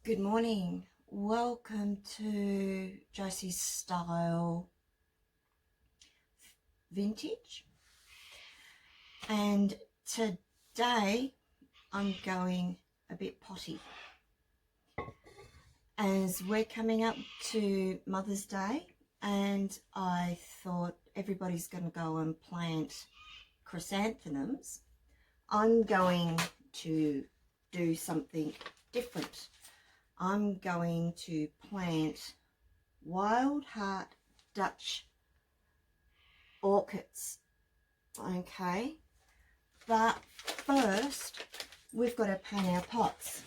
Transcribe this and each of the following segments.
Good morning. Welcome to Josie's Style Vintage. And today I'm going a bit potty. As we're coming up to Mother's Day, and I thought everybody's going to go and plant chrysanthemums, I'm going to do something different. I'm going to plant wild heart Dutch orchids, okay? But first, we've got to paint our pots.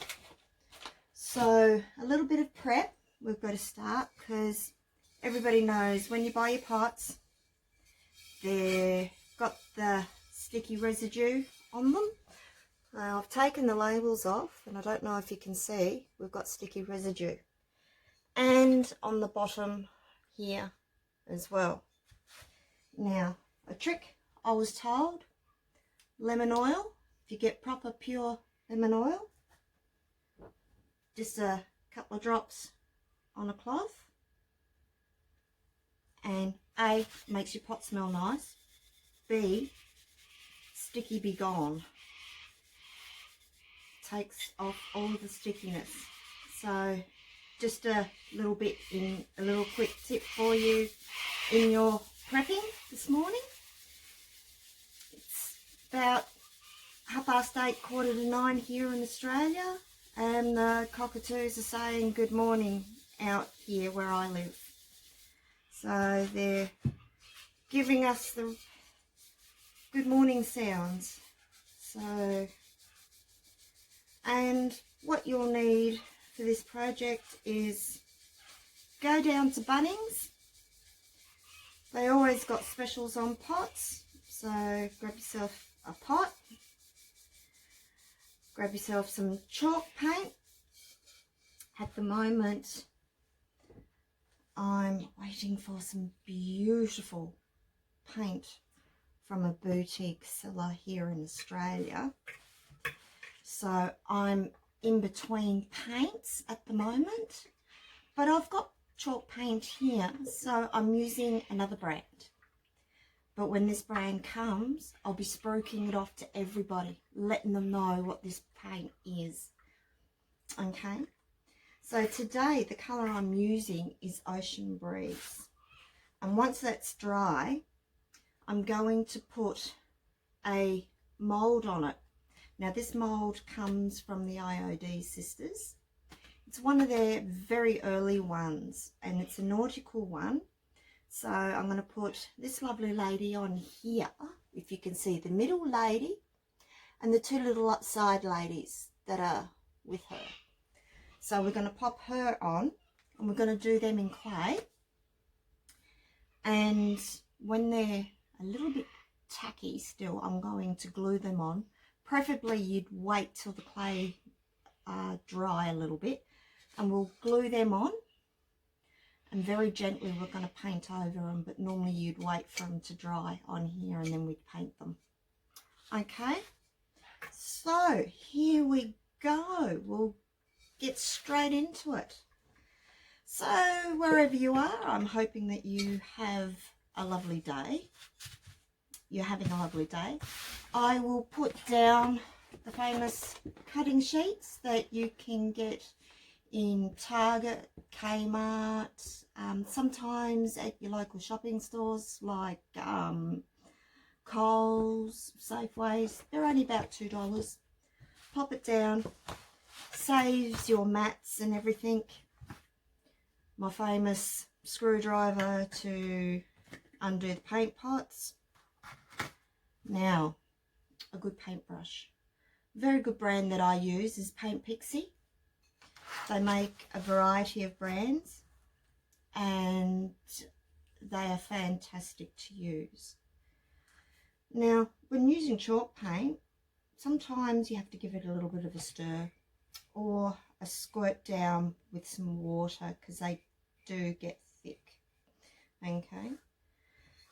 So a little bit of prep we've got to start, because everybody knows when you buy your pots, they've got the sticky residue on them. Now, I've taken the labels off, and I don't know if you can see, we've got sticky residue. And on the bottom here as well. Now, a trick I was told, lemon oil. If you get proper pure lemon oil, just a couple of drops on a cloth, and A, makes your pot smell nice, B, sticky be gone. Takes off all the stickiness. So just a little bit in a little quick tip for you in your prepping this morning. It's about 8:30, 8:45 here in Australia, and the cockatoos are saying good morning out here where I live. So they're giving us the good morning sounds. So, and what you'll need for this project is go down to Bunnings. They always got specials on pots, so grab yourself a pot, grab yourself some chalk paint. At the moment I'm waiting for some beautiful paint from a boutique seller here in Australia. So I'm in between paints at the moment, but I've got chalk paint here, so I'm using another brand. But when this brand comes, I'll be spruiking it off to everybody, letting them know what this paint is. Okay, so today the colour I'm using is Ocean Breeze, and once that's dry, I'm going to put a mould on it. Now this mould comes from the IOD sisters. It's one of their very early ones, and it's a nautical one. So I'm going to put this lovely lady on here, if you can see the middle lady and the two little side ladies that are with her. So we're going to pop her on, and we're going to do them in clay. And when they're a little bit tacky still, I'm going to glue them on. Preferably you'd wait till the clay dry a little bit, and we'll glue them on, and very gently we're going to paint over them, but normally you'd wait for them to dry on here and then we'd paint them. Okay, so here we go. We'll get straight into it. So wherever you are, I'm hoping that you have a lovely day. You're having a lovely day. I will put down the famous cutting sheets that you can get in Target, Kmart, sometimes at your local shopping stores like Coles, Safeways. They're only about $2. Pop it down, saves your mats and everything. My famous screwdriver to undo the paint pots. Now, a good paintbrush. Very good brand that I use is Paint Pixie. They make a variety of brands, and they are fantastic to use. Now, when using chalk paint, sometimes you have to give it a little bit of a stir or a squirt down with some water, because they do get thick. Okay,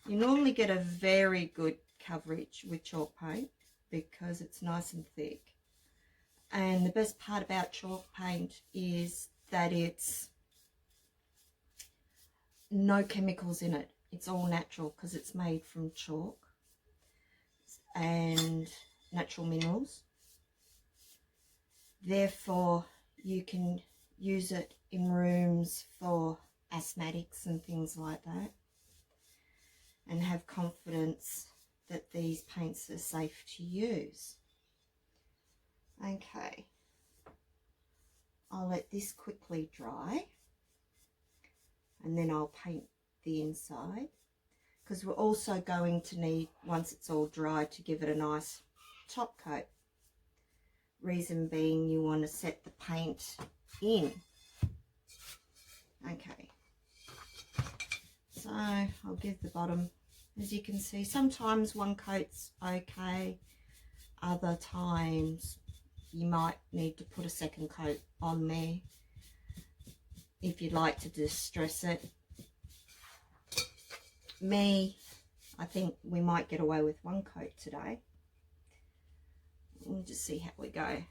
you normally get a very good coverage with chalk paint because it's nice and thick, And the best part about chalk paint is that it's no chemicals in it. It's all natural because it's made from chalk and natural minerals. Therefore, you can use it in rooms for asthmatics and things like that, and have confidence that these paints are safe to use. Okay, I'll let this quickly dry and then I'll paint the inside, because we're also going to need, once it's all dry, to give it a nice top coat. Reason being, you want to set the paint in. Okay, so I'll give the bottom, as you can see, sometimes one coat's okay, other times you might need to put a second coat on there if you'd like to distress it. I think we might get away with one coat today. We'll just see how we go.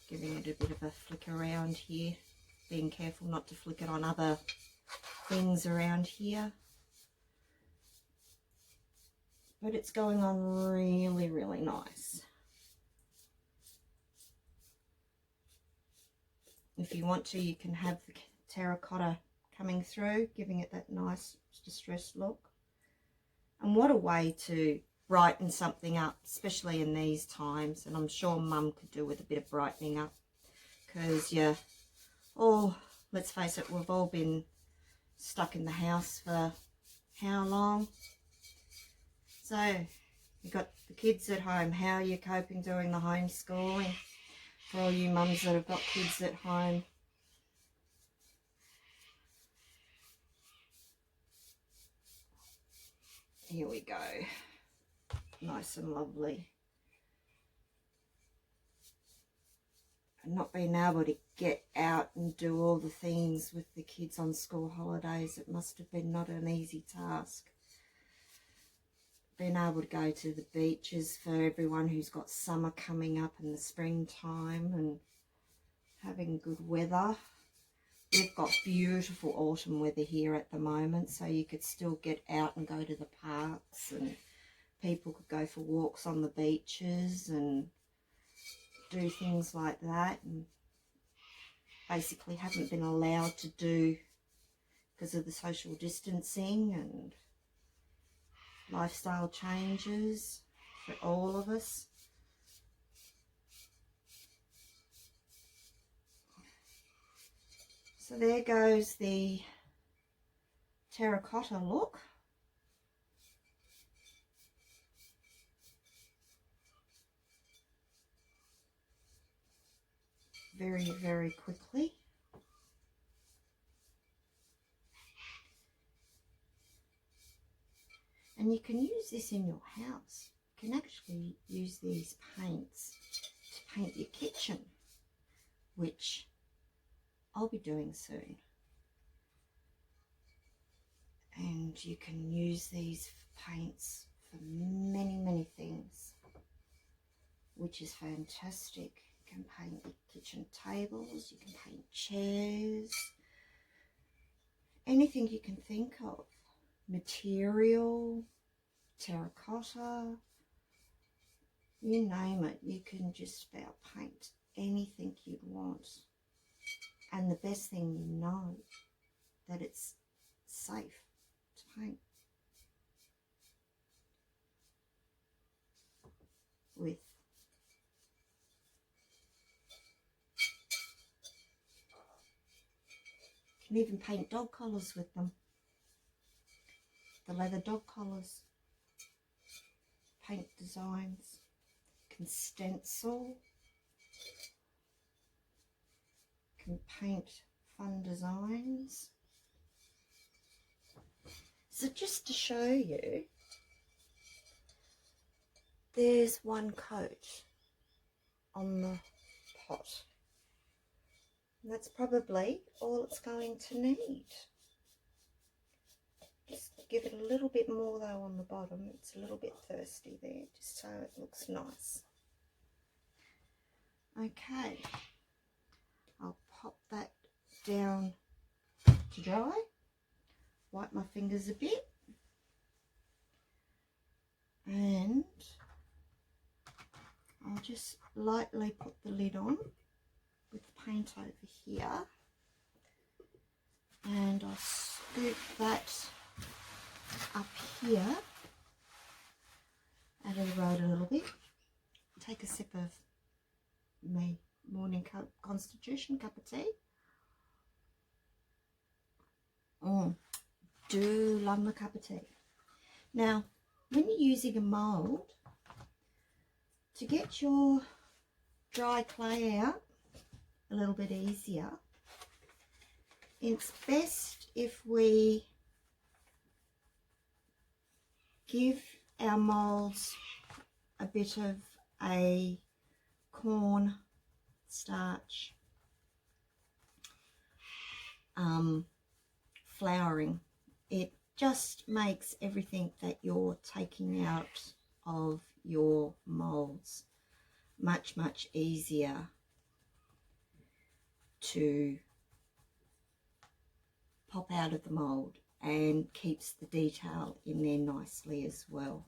Giving it a bit of a flick around here, being careful not to flick it on other things around here. But it's going on really, really nice. If you want to, you can have the terracotta coming through, giving it that nice distressed look. And what a way to brighten something up, especially in these times. And I'm sure Mum could do with a bit of brightening up, because let's face it, we've all been stuck in the house for how long? So you've got the kids at home. How are you coping doing the homeschooling? For all you mums that have got kids at home. Here we go. Nice and lovely. And not being able to get out and do all the things with the kids on school holidays, it must have been not an easy task. Being able to go to the beaches for everyone who's got summer coming up in the springtime, and having good weather. We've got beautiful autumn weather here at the moment, so you could still get out and go to the parks, and people could go for walks on the beaches and do things like that, and basically haven't been allowed to do because of the social distancing and lifestyle changes for all of us. So there goes the terracotta look. Very, very quickly. And you can use this in your house. You can actually use these paints to paint your kitchen, which I'll be doing soon. And you can use these paints for many, many things, which is fantastic. You can paint your kitchen tables, you can paint chairs, anything you can think of. Material, terracotta, you name it, you can just about paint anything you'd want. And the best thing, you know that it's safe to paint with. You can even paint dog collars with them. The leather dog collars. Paint designs. You can stencil. You can paint fun designs. So just to show you, there's one coat on the pot. And that's probably all it's going to need. Just give it a little bit more though on the bottom. It's a little bit thirsty there, just so it looks nice. Okay, I'll pop that down to dry, wipe my fingers a bit, and I'll just lightly put the lid on with the paint over here, and I'll scoop that up here out of the road a little bit. Take a sip of my morning constitution cup of tea. Do love my cup of tea. Now, when you're using a mould, to get your dry clay out a little bit easier, it's best if we give our moulds a bit of a corn starch flouring. It just makes everything that you're taking out of your moulds much easier to pop out of the mould, and keeps the detail in there nicely as well.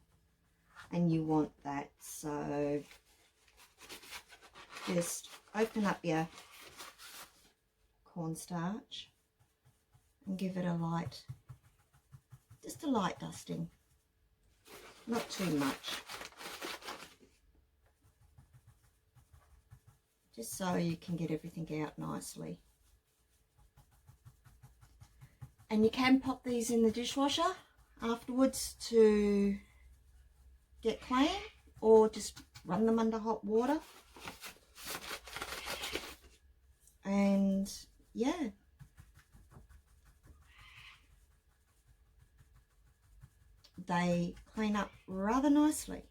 And you want that, so just open up your cornstarch and give it a light, just a light dusting, not too much, just so you can get everything out nicely. And you can pop these in the dishwasher afterwards to get clean, or just run them under hot water. And yeah, they clean up rather nicely.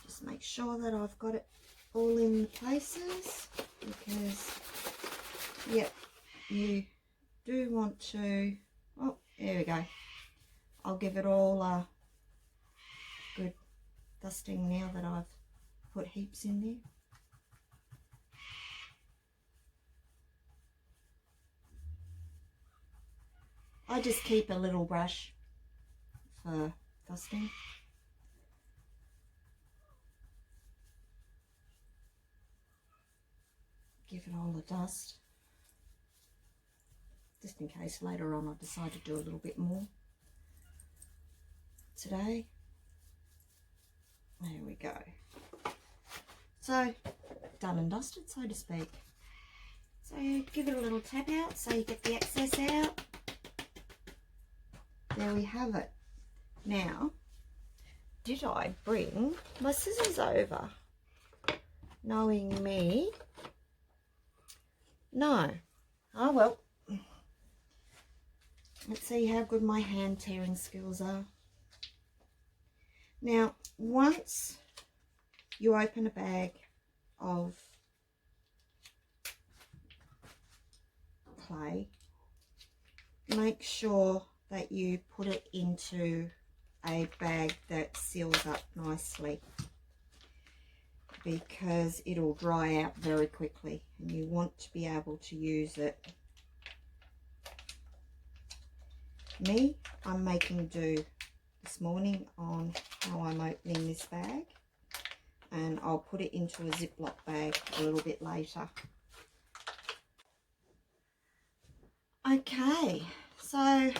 Just make sure that I've got it all in places, because yep, you do want to, oh, there we go. I'll give it all a good dusting now that I've put heaps in there. I just keep a little brush for dusting. Give it all a dust, just in case later on I decide to do a little bit more. Today, there we go. So, done and dusted, so to speak. So give it a little tap out so you get the excess out. There we have it. Now, did I bring my scissors over? Knowing me, no. Oh well. Let's see how good my hand tearing skills are. Now, once you open a bag of clay, make sure that you put it into a bag that seals up nicely, because it'll dry out very quickly and you want to be able to use it. Me, I'm making do this morning on how I'm opening this bag, and I'll put it into a Ziploc bag a little bit later. Okay, so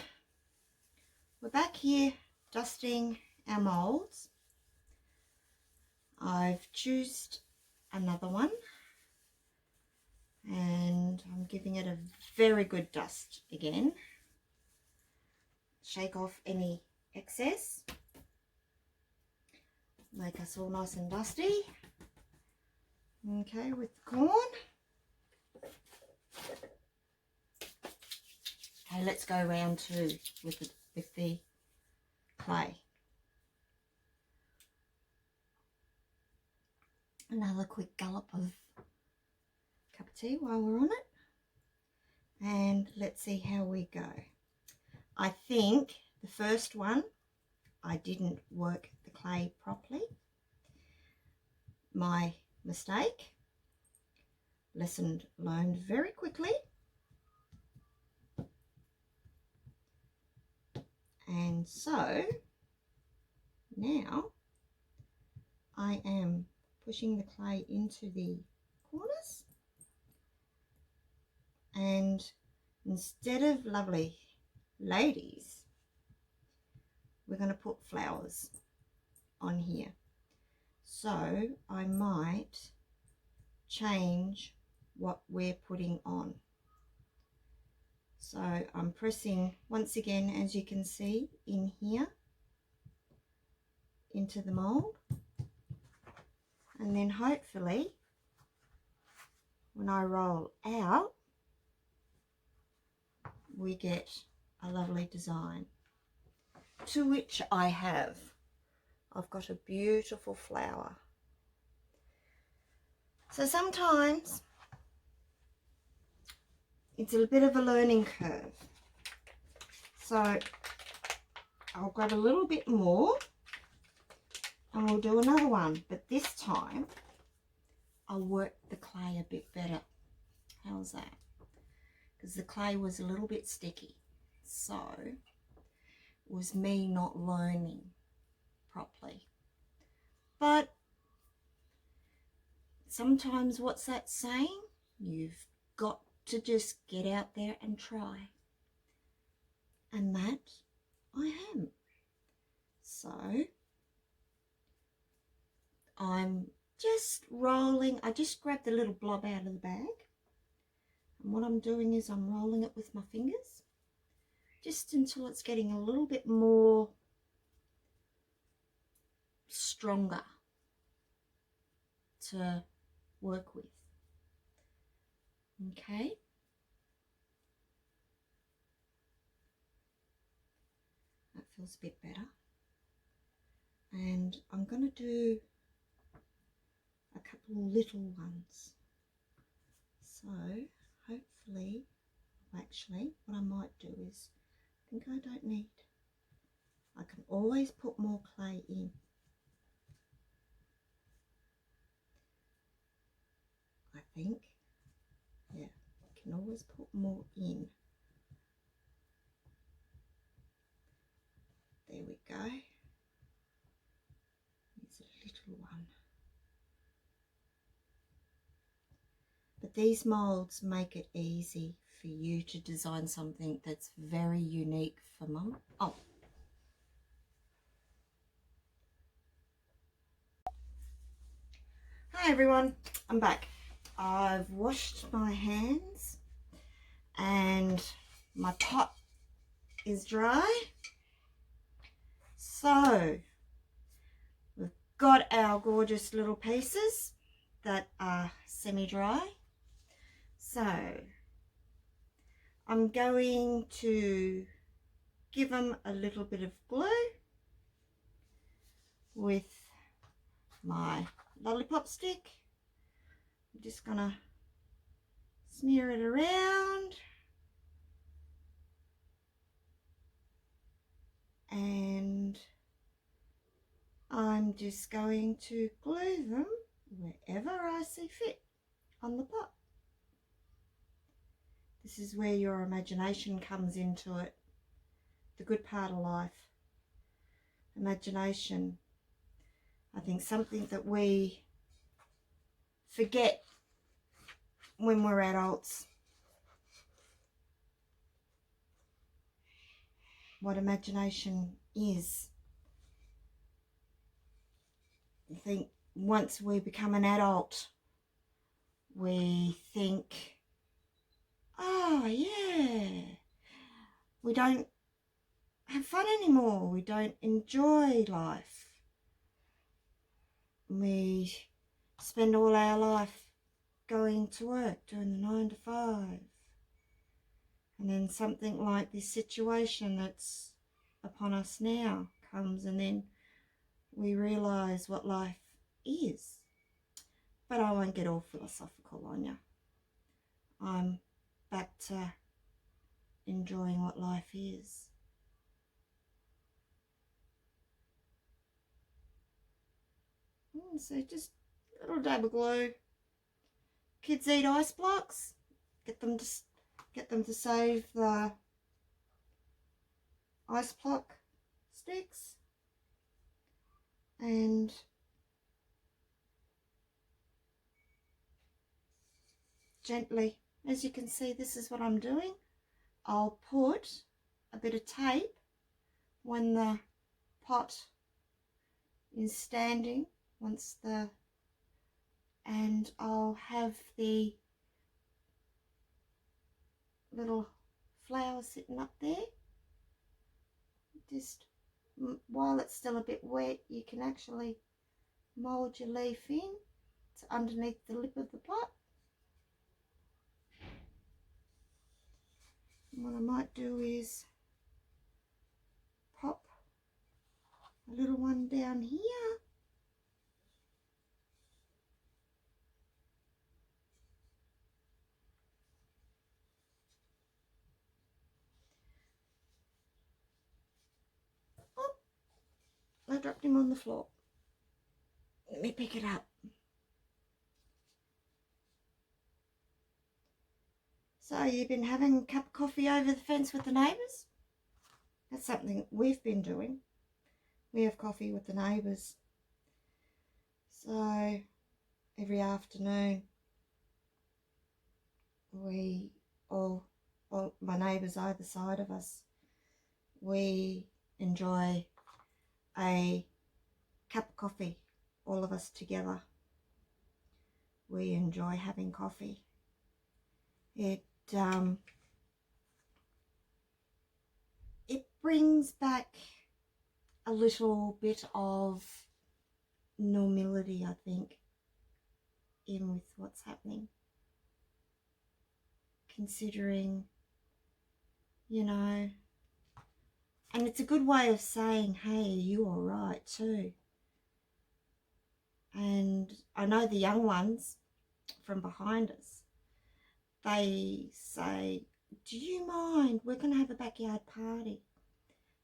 we're back here dusting our moulds. I've chosen another one and I'm giving it a very good dust again. Shake off any excess, make us all nice and dusty. Okay, with the corn. Okay, let's go round to with the clay. Another quick gallop of cup of tea while we're on it, and let's see how we go. I think the first one I didn't work the clay properly, my mistake. Lesson learned very quickly. And so now I am pushing the clay into the corners, and instead of lovely ladies, we're going to put flowers on here. So I might change what we're putting on. So I'm pressing once again, as you can see, in here into the mold, and then hopefully when I roll out we get a lovely design, to which I've got a beautiful flower. So sometimes it's a bit of a learning curve. So I'll grab a little bit more and we'll do another one, but this time I'll work the clay a bit better. How's that? Because the clay was a little bit sticky, so it was me not learning properly. But sometimes, what's that saying? You've got to just get out there and try. And that I am. So I'm just rolling. I just grabbed the little blob out of the bag. And what I'm doing is I'm rolling it with my fingers just until it's getting a little bit more stronger to work with. Okay. That feels a bit better. And I'm going to do a couple of little ones. So hopefully, actually, what I might do is, I think I don't need, I can always put more clay in. I think, yeah, I can always put more in. There we go. There's a little one. But these molds make it easy for you to design something that's very unique for Mum. Oh. Hi everyone, I'm back. I've washed my hands and my pot is dry. So we've got our gorgeous little pieces that are semi-dry. So I'm going to give them a little bit of glue with my lollipop stick. I'm just gonna smear it around, and I'm just going to glue them wherever I see fit on the pot. This is where your imagination comes into it. The good part of life. Imagination. I think something that we forget when we're adults. What imagination is. I think once we become an adult, we think, oh yeah, we don't have fun anymore, we don't enjoy life. We spend all our life going to work, doing the 9 to 5. And then something like this situation that's upon us now comes, and then we realise what life is. But I won't get all philosophical on you. I'm back to enjoying what life is. So just little dab of glue. Kids eat ice blocks. Get them to save the ice block sticks. And gently, as you can see, this is what I'm doing. I'll put a bit of tape when the pot is standing, and I'll have the little flower sitting up there. Just while it's still a bit wet, you can actually mould your leaf in. It's underneath the lip of the pot. And what I might do is pop a little one down here. Oh, I dropped him on the floor. Let me pick it up. So you've been having a cup of coffee over the fence with the neighbours? That's something we've been doing. We have coffee with the neighbours. So every afternoon we all my neighbours either side of us, we enjoy a cup of coffee, all of us together. We enjoy having coffee. It brings back a little bit of normality, I think, in with what's happening. Considering, you know, and it's a good way of saying, hey, are you all right too? And I know the young ones from behind us, they say, do you mind? We're going to have a backyard party.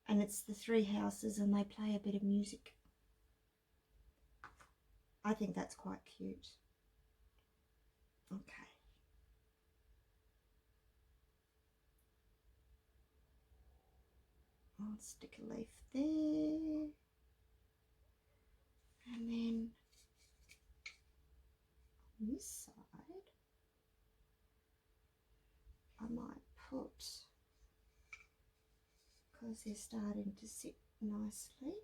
And it's the 3 houses and they play a bit of music. I think that's quite cute. Okay. I'll stick a leaf there. And then on this side, I might put, because they're starting to sit nicely.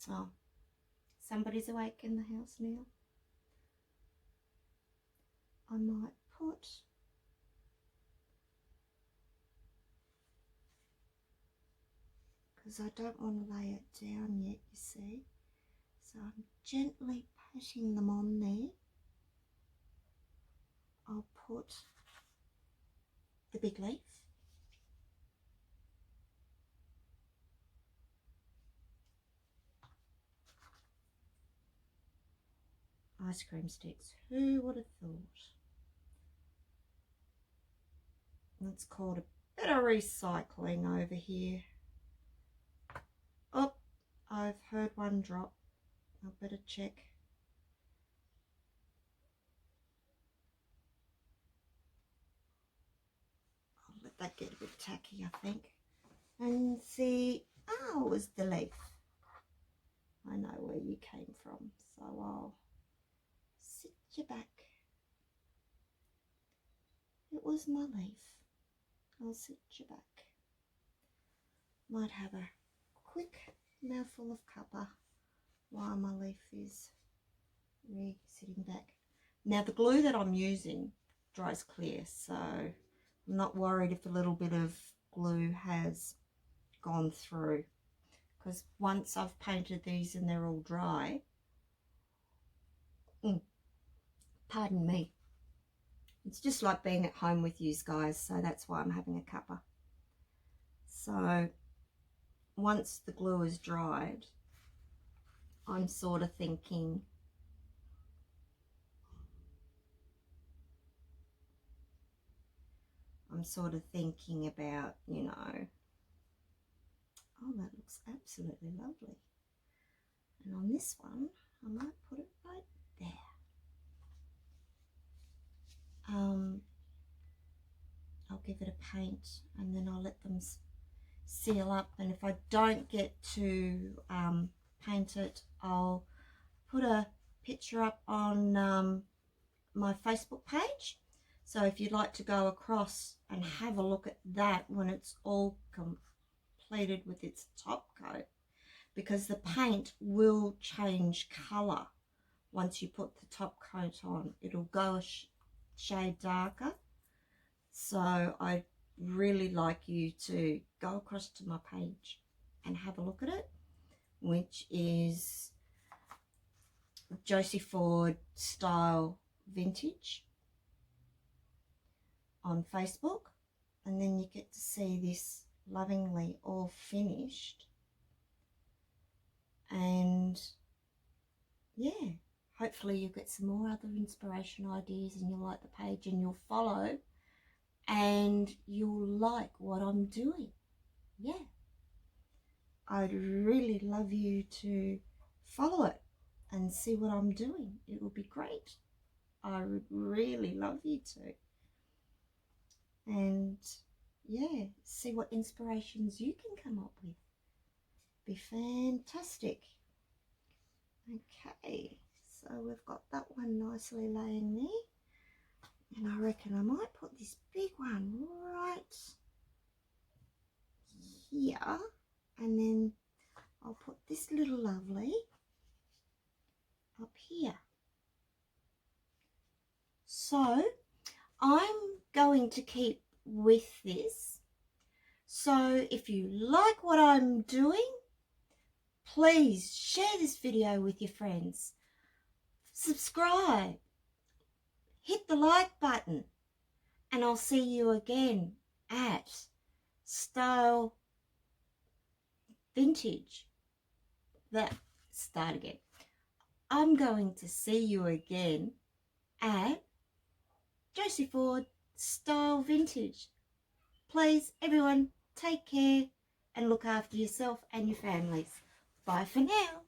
Oh, somebody's awake in the house now. I might put because I don't want to lay it down yet, you see. So I'm gently patting them on there. I'll put the big leaf. Ice cream sticks. Who would have thought? It's called a bit of recycling over here. Oh, I've heard one drop. I better check. I'll let that get a bit tacky, I think. And see, oh, it was the leaf. I know where you came from, so I'll sit you back. It was my leaf. I'll sit you back. Might have a quick mouthful of cuppa while my leaf is sitting back. Now the glue that I'm using dries clear, so I'm not worried if a little bit of glue has gone through, because once I've painted these and they're all dry, pardon me, it's just like being at home with you guys, so that's why I'm having a cuppa. So once the glue is dried, I'm sort of thinking about, you know, oh, that looks absolutely lovely. And on this one, I might put it right there. I'll give it a paint and then I'll let them seal up, and if I don't get to paint it, I'll put a picture up on my Facebook page. So if you'd like to go across and have a look at that when it's all completed with its top coat, because the paint will change colour once you put the top coat on. It'll go a shade darker. So I'd really like you to go across to my page and have a look at it, which is Josie Ford Style Vintage on Facebook, and then you get to see this lovingly all finished. And yeah, hopefully you'll get some more other inspiration ideas and you'll like the page and you'll follow and you'll like what I'm doing. Yeah, I'd really love you to follow it and see what I'm doing. It would be great. I would really love you to. And yeah, see what inspirations you can come up with. Be fantastic. Okay, so we've got that one nicely laying there, and I reckon I might put this big one right here, and then I'll put this little lovely up here. So I'm going to keep with this. So if you like what I'm doing, please share this video with your friends. Subscribe. Hit the like button. And I'll see you again at Style Vintage. Start again. I'm going to see you again at Josie Ford Style Vintage. Please, everyone, take care and look after yourself and your families. Bye for now.